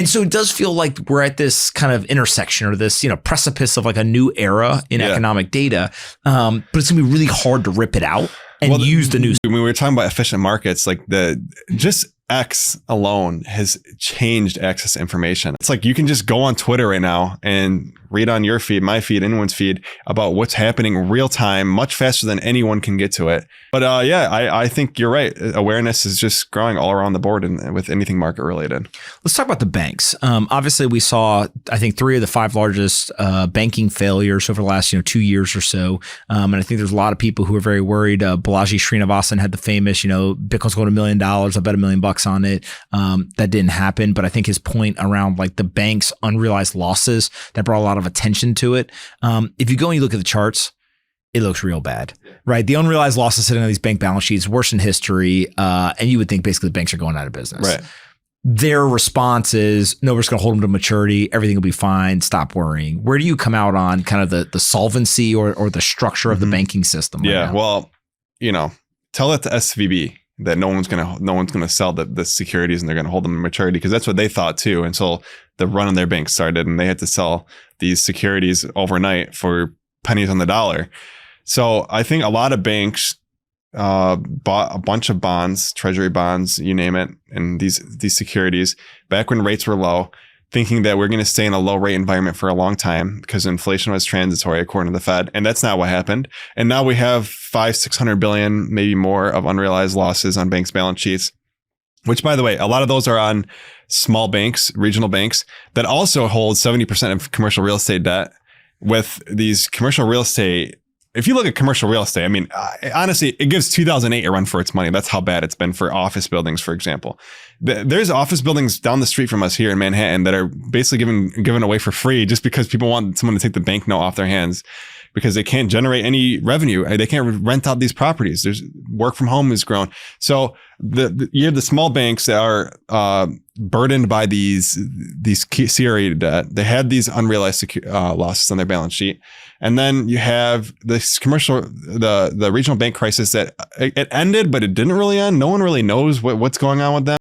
And so it does feel like we're at this kind of intersection or this, precipice of like a new era in economic data. But it's gonna be really hard to rip it out and use the new. When we were talking about efficient markets, like just X alone has changed access to information. It's like you can just go on Twitter right now and read on your feed, my feed, anyone's feed about what's happening real time, much faster than anyone can get to it. But I think you're right. Awareness is just growing all around the board and with anything market related. Let's talk about the banks. Obviously, we saw, I think, 3 of the 5 largest banking failures over the last 2 years or so. And I think there's a lot of people who are very worried. Balaji Srinivasan had the famous, Bitcoin's going to $1 million. I bet $1 million on it. That didn't happen. But I think his point around like the bank's unrealized losses that brought a lot of attention to it. If you go and you look at the charts, it looks real bad, right? The unrealized losses sitting on these bank balance sheets, worse in history. And you would think basically the banks are going out of business. Right. Their response is, no, we're just going to hold them to maturity. Everything will be fine. Stop worrying. Where do you come out on kind of the solvency or the structure of the banking system? Right now? Well, tell that to SVB that no one's gonna sell the securities and they're gonna hold them to maturity, because that's what they thought too until the run on their bank started and they had to sell these securities overnight for pennies on the dollar. So I think a lot of banks bought a bunch of bonds, treasury bonds, you name it, and these securities back when rates were low, thinking that we're going to stay in a low rate environment for a long time because inflation was transitory according to the Fed. And that's not what happened. And now we have $500-600 billion, maybe more, of unrealized losses on banks' balance sheets, which, by the way, a lot of those are on small banks, regional banks that also hold 70% of commercial real estate debt. With these commercial real estate, if you look at commercial real estate, I mean, honestly, it gives 2008 a run for its money. That's how bad it's been for office buildings, for example. There's office buildings down the street from us here in Manhattan that are basically given away for free just because people want someone to take the banknote off their hands because they can't generate any revenue. They can't rent out these properties. There's work from home has grown. So you have the small banks that are burdened by these CRE debt. They had these unrealized losses on their balance sheet. And then you have this the regional bank crisis that it ended, but it didn't really end. No one really knows what's going on with them.